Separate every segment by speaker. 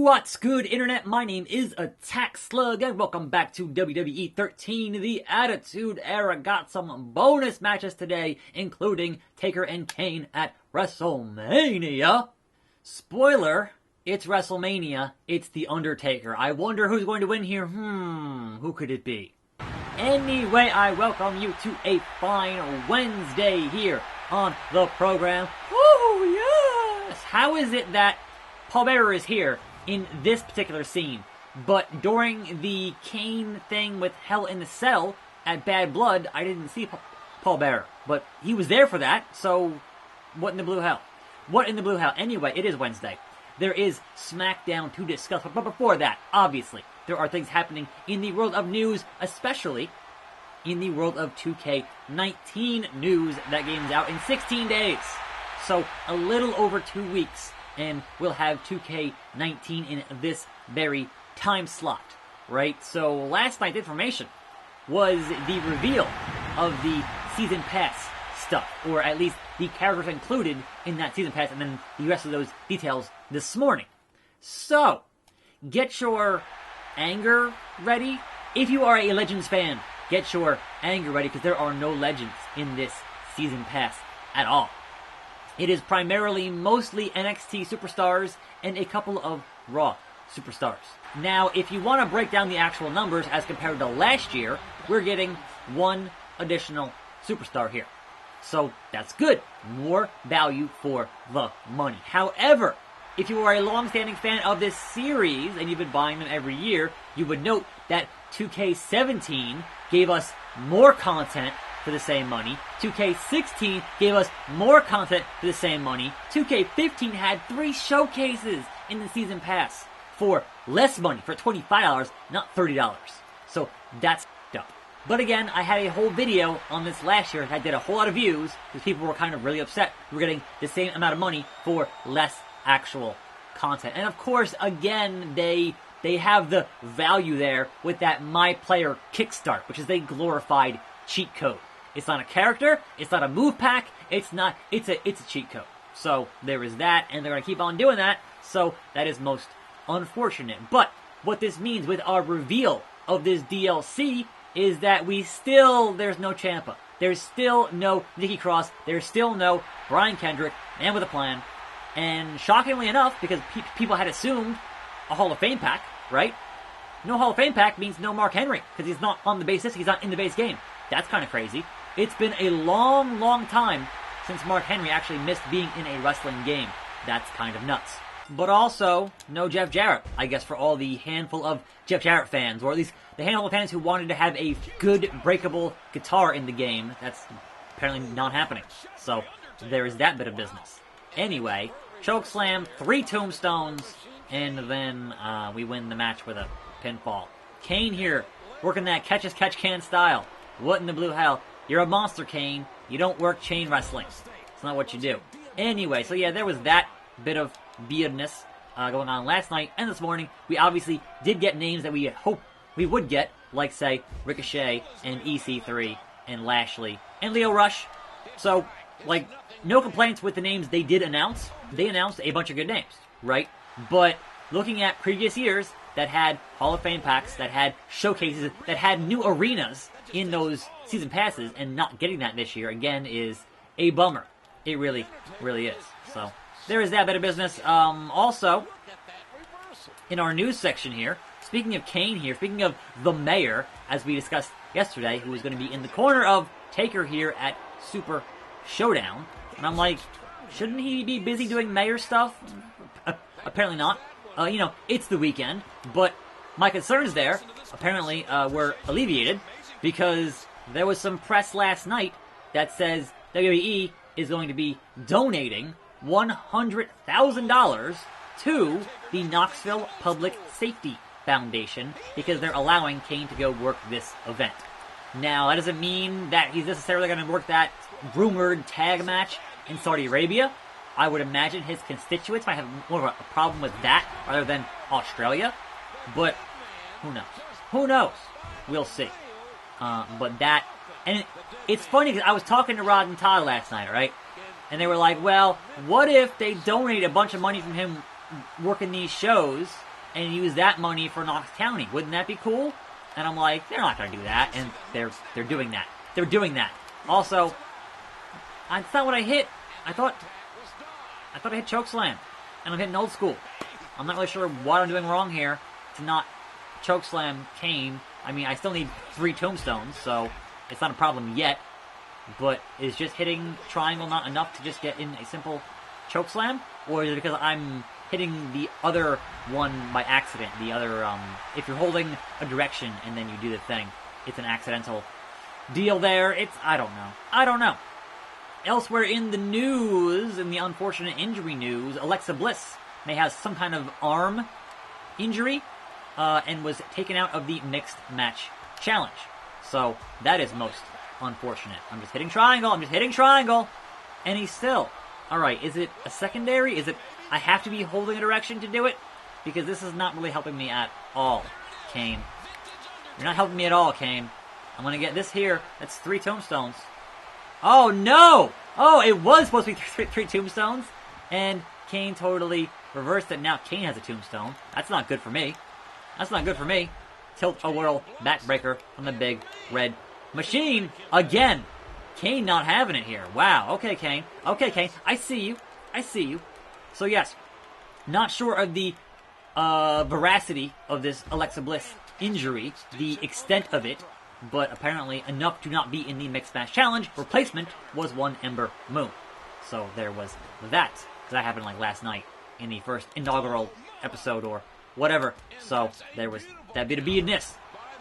Speaker 1: What's good, Internet? My name is attackslug, and welcome back to WWE 13, the Attitude Era. Got some bonus matches today, including Taker and Kane at WrestleMania. Spoiler, it's WrestleMania, it's The Undertaker. I wonder who's going to win here. Who could it be? Anyway, I welcome you to a fine Wednesday here on the program. Oh, yes! How is it that Paul Bearer is here in this particular scene, but during the Kane thing with Hell in the Cell at Bad Blood, I didn't see Paul Bearer, but he was there for that, so what in the blue hell? What in the blue hell? Anyway, it is Wednesday. There is SmackDown to discuss, but before that, obviously, there are things happening in the world of news, especially in the world of 2K19 news. That game's out in 16 days, so a little over 2 weeks. And we'll have 2K19 in this very time slot, right? So last night's information was the reveal of the Season Pass stuff, or at least the characters included in that Season Pass, and then the rest of those details this morning. So, get your anger ready. If you are a Legends fan, get your anger ready, because there are no Legends in this Season Pass at all. It is primarily mostly NXT superstars and a couple of Raw superstars. Now, if you want to break down the actual numbers as compared to last year, we're getting one additional superstar here. So that's good. More value for the money. However, if you are a long-standing fan of this series and you've been buying them every year, you would note that 2K17 gave us more content for the same money. 2K16 gave us more content for the same money. 2K15 had 3 showcases in the Season Pass for less money, for $25, not $30. So that's up. But again, I had a whole video on this last year. I did a whole lot of views because people were kind of really upset. We're getting the same amount of money for less actual content. And of course, again, they have the value there with that My Player Kickstart, which is a glorified cheat code. It's not a character, it's not a move pack, it's a cheat code. So there is that, and they're going to keep on doing that, so that is most unfortunate. But what this means with our reveal of this DLC is that there's no Ciampa. There's still no Nikki Cross, there's still no Brian Kendrick, Man with a Plan, and shockingly enough, because people had assumed a Hall of Fame pack, right? No Hall of Fame pack means no Mark Henry, because he's not on the base system, he's not in the base game. That's kind of crazy. It's been a long, long time since Mark Henry actually missed being in a wrestling game. That's kind of nuts. But also, no Jeff Jarrett, I guess, for all the handful of Jeff Jarrett fans, or at least the handful of fans who wanted to have a good, breakable guitar in the game. That's apparently not happening. So, there is that bit of business. Anyway, chokeslam, 3 tombstones, and then we win the match with a pinfall. Kane here, working that catch-as-catch-can style. What in the blue hell? You're a monster, Kane. You don't work chain wrestling. It's not what you do. Anyway, so yeah, there was that bit of weirdness going on last night and this morning. We obviously did get names that we hope we would get, like, say, Ricochet and EC3 and Lashley and Lio Rush. So, like, no complaints with the names they did announce. They announced a bunch of good names, right? But looking at previous years that had Hall of Fame packs, that had showcases, that had new arenas in those season passes, and not getting that this year, again, is a bummer. It really, really is. So, there is that bit of business. Also, in our news section here, speaking of Kane here, speaking of the mayor, as we discussed yesterday, who is going to be in the corner of Taker here at Super Showdown, and I'm like, shouldn't he be busy doing mayor stuff? Apparently not. It's the weekend, but my concerns there, apparently, were alleviated, because there was some press last night that says WWE is going to be donating $100,000 to the Knoxville Public Safety Foundation, because they're allowing Kane to go work this event. Now, that doesn't mean that he's necessarily going to work that rumored tag match in Saudi Arabia. I would imagine his constituents might have more of a problem with that rather than Australia. But who knows? Who knows? We'll see. But that, and it's funny because I was talking to Rod and Todd last night, right? And they were like, well, what if they donate a bunch of money from him working these shows and use that money for Knox County. Wouldn't that be cool? And I'm like, they're not going to do that, and they're doing that. They're doing that. Also, that's not what I hit. I thought I hit chokeslam, and I'm hitting old school. I'm not really sure what I'm doing wrong here to not chokeslam Kane. I mean, I still need 3 tombstones, so it's not a problem yet. But is just hitting triangle not enough to just get in a simple chokeslam? Or is it because I'm hitting the other one by accident? The other, if you're holding a direction and then you do the thing, it's an accidental deal there. I don't know. Elsewhere in the news, in the unfortunate injury news, Alexa Bliss may have some kind of arm injury, and was taken out of the mixed match challenge. So that is most unfortunate. I'm just hitting triangle, and he's still. Alright, is it a secondary? Is it I have to be holding a direction to do it? Because this is not really helping me at all, Kane. You're not helping me at all, Kane. I'm gonna get this here. That's 3 tombstones. Oh, no! Oh, it was supposed to be 3 tombstones, and Kane totally reversed it. Now Kane has a tombstone. That's not good for me. Tilt-a-whirl backbreaker from the big red machine. Again, Kane not having it here. Wow. Okay, Kane. I see you. So yes, not sure of the veracity of this Alexa Bliss injury, the extent of it, but apparently enough to not be in the Mixed Match Challenge. Replacement was one Ember Moon. So there was that. That happened like last night in the first inaugural episode or whatever. So there was that bit of beadness.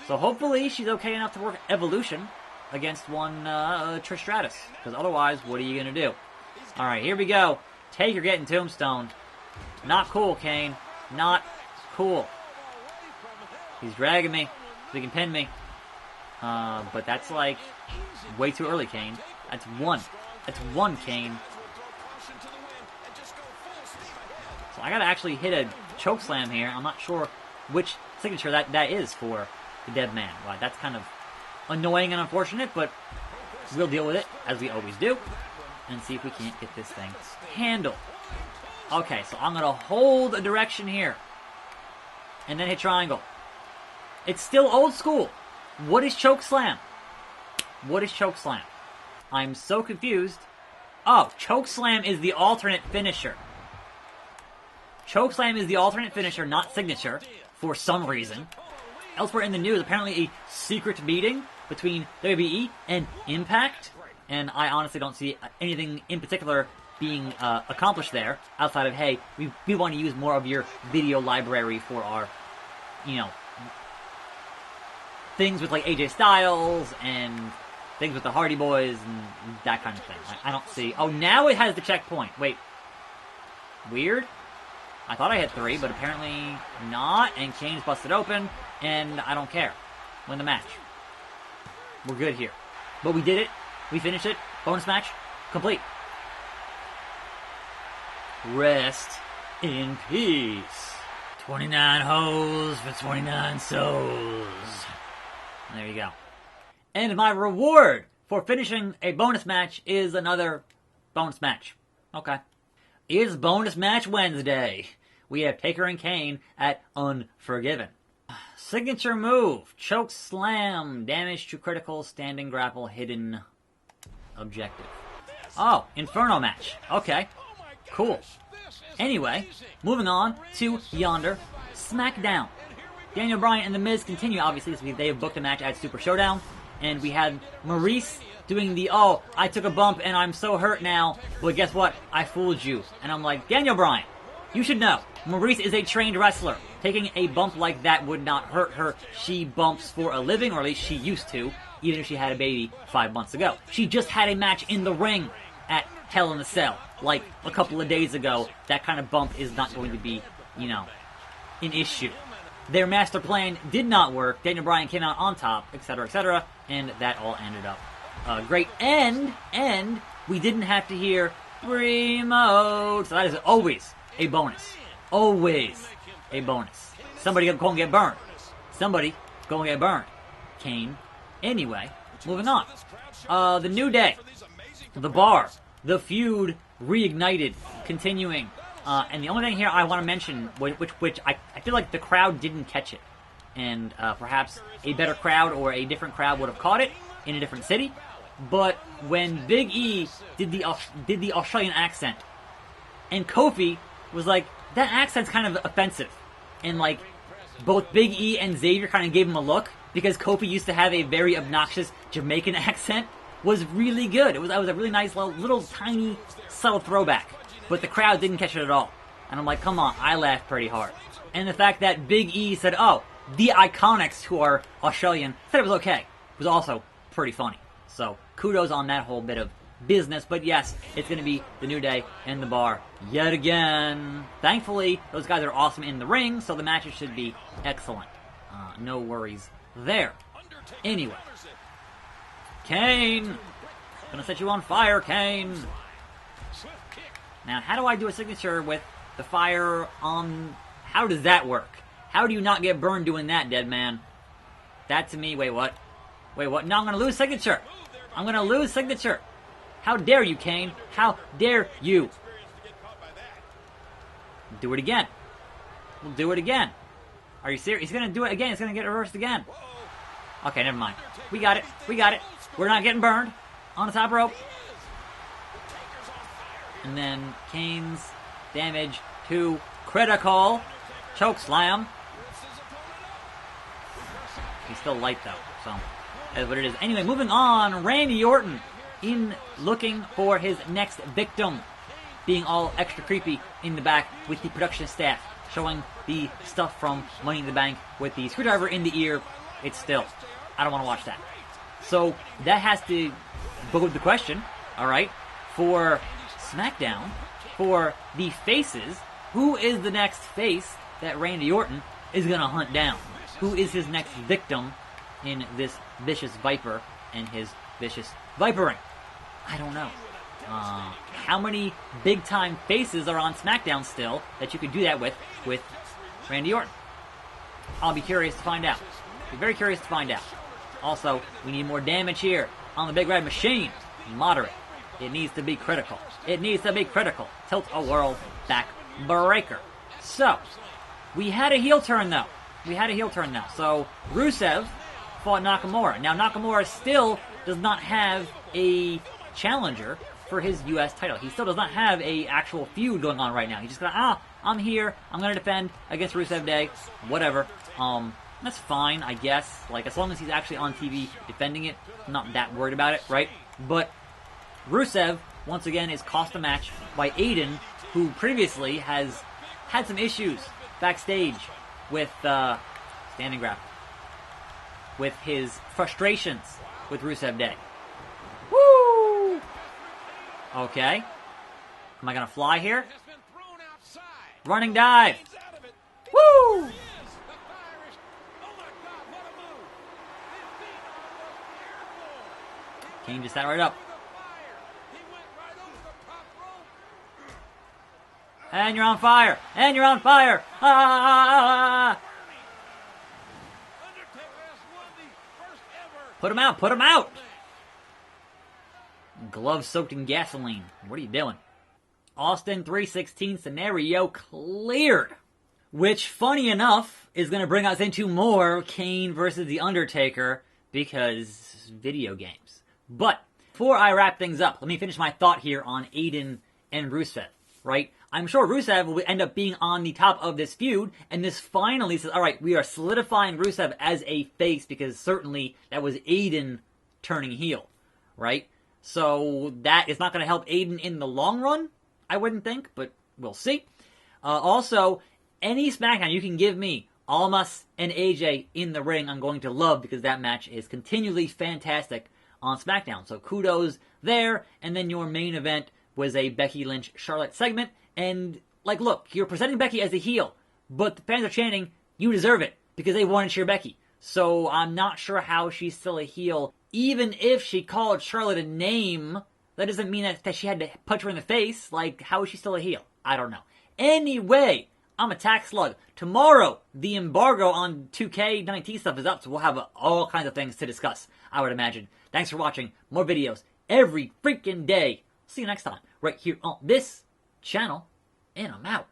Speaker 1: So hopefully she's okay enough to work Evolution against one Trish Stratus. Because otherwise, what are you going to do? Alright, here we go. Taker getting tombstone. Not cool, Kane. Not cool. He's dragging me so he can pin me. But that's like way too early, Kane. That's one, Kane. So I gotta actually hit a chokeslam here. I'm not sure which signature that is for the dead man. Well, that's kind of annoying and unfortunate, but we'll deal with it, as we always do, and see if we can't get this thing handled. Okay, so I'm gonna hold a direction here, and then hit triangle. It's still old school. What is chokeslam? I'm so confused. Oh, chokeslam is the alternate finisher. Chokeslam is the alternate finisher, not signature, for some reason. Elsewhere in the news, apparently a secret meeting between WWE and Impact, and I honestly don't see anything in particular being accomplished there, outside of, hey, we want to use more of your video library for our, things with like AJ Styles and things with the Hardy Boys and that kind of thing. I don't see. Oh, now it has the checkpoint. Wait. Weird. I thought I had 3, but apparently not. And Kane's busted open, and I don't care. Win the match. We're good here. But we did it. We finished it. Bonus match complete. Rest in peace. 29 hoes for 29 souls. There you go. And my reward for finishing a bonus match is another bonus match. Okay. It's Bonus Match Wednesday. We have Taker and Kane at Unforgiven. Signature move. Choke slam. Damage to critical. Standing grapple. Hidden objective. Oh, Inferno match. Okay. Cool. Anyway, moving on to Yonder SmackDown. Daniel Bryan and The Miz continue, obviously, because they have booked a match at Super Showdown. And we had Maurice doing the, oh, I took a bump and I'm so hurt now. Well, guess what? I fooled you. And I'm like, Daniel Bryan, you should know. Maurice is a trained wrestler. Taking a bump like that would not hurt her. She bumps for a living, or at least she used to, even if she had a baby 5 months ago. She just had a match in the ring at Hell in a Cell, like a couple of days ago. That kind of bump is not going to be, an issue. Their master plan did not work. Daniel Bryan came out on top, etc., and that all ended up great. And we didn't have to hear remote. So that is always a bonus. Always a bonus. Somebody gonna get burned. Kane. Anyway, moving on. The New Day. The Bar. The feud reignited. Continuing. And the only thing here I want to mention, which I feel like the crowd didn't catch it. And perhaps a better crowd or a different crowd would have caught it in a different city. But when Big E did the Australian accent, and Kofi was like, that accent's kind of offensive. And like, both Big E and Xavier kind of gave him a look, because Kofi used to have a very obnoxious Jamaican accent, was really good. That was a really nice little tiny subtle throwback. But the crowd didn't catch it at all. And I'm like, come on, I laughed pretty hard. And the fact that Big E said, oh, the Iconics, who are Australian, said it was okay, was also pretty funny. So kudos on that whole bit of business. But yes, it's going to be the New Day and the Bar yet again. Thankfully, those guys are awesome in the ring, so the matches should be excellent. No worries there. Anyway, Kane, gonna set you on fire, Kane. Now, how do I do a signature with the fire on? How does that work? How do you not get burned doing that, dead man? That to me, wait, what? Wait, what? No, I'm gonna lose signature. I'm gonna lose signature. How dare you, Kane? How dare you? Do it again. We'll do it again. Are you serious? He's gonna do it again. It's gonna get reversed again. Okay, never mind. We got it. We got it. We're not getting burned on the top rope. And then Kane's damage to critical. Choke slam. He's still light though, so that's what it is. Anyway, moving on. Randy Orton in looking for his next victim, being all extra creepy in the back with the production staff, showing the stuff from Money in the Bank with the screwdriver in the ear. It's still, I don't want to watch that. So that has to bode the question, all right, for SmackDown, for the faces. Who is the next face that Randy Orton is going to hunt down? Who is his next victim in this vicious viper and his vicious vipering? I don't know. How many big-time faces are on SmackDown still that you could do that with Randy Orton? I'll be curious to find out. Be very curious to find out. Also, we need more damage here on the Big Red Machine. Moderate. It needs to be critical. It needs to be critical. Tilt-a-whirl back breaker. So, we had a heel turn though. So, Rusev fought Nakamura. Now, Nakamura still does not have a challenger for his U.S. title. He still does not have a actual feud going on right now. He's just gonna, I'm here. I'm gonna defend against Rusev Day. Whatever. That's fine, I guess. Like, as long as he's actually on TV defending it, I'm not that worried about it, right? But Rusev, once again, is cost a match by Aiden, who previously has had some issues backstage with, standing grab, with his frustrations with Rusev Day. Woo! Okay. Am I gonna fly here? Running dive. Woo! Kane just sat right up. And you're on fire! And you're on fire! Ah! Put him out! Put him out! Gloves soaked in gasoline. What are you doing? Austin 316 scenario cleared. Which, funny enough, is going to bring us into more Kane versus The Undertaker, because video games. But, before I wrap things up, let me finish my thought here on Aiden and Rusev, right? I'm sure Rusev will end up being on the top of this feud, and this finally says, alright, we are solidifying Rusev as a face, because certainly that was Aiden turning heel, right? So that is not going to help Aiden in the long run, I wouldn't think, but we'll see. Also, any SmackDown you can give me, Almas and AJ in the ring, I'm going to love, because that match is continually fantastic on SmackDown. So kudos there, and then your main event was a Becky Lynch-Charlotte segment, and, like, look, you're presenting Becky as a heel, but the fans are chanting, you deserve it, because they want to cheer Becky. So I'm not sure how she's still a heel. Even if she called Charlotte a name, that doesn't mean that she had to punch her in the face. Like, how is she still a heel? I don't know. Anyway, I'm attackslug. Tomorrow, the embargo on 2K19 stuff is up, so we'll have all kinds of things to discuss, I would imagine. Thanks for watching. More videos every freaking day. See you next time, right here on this channel. and I'm out.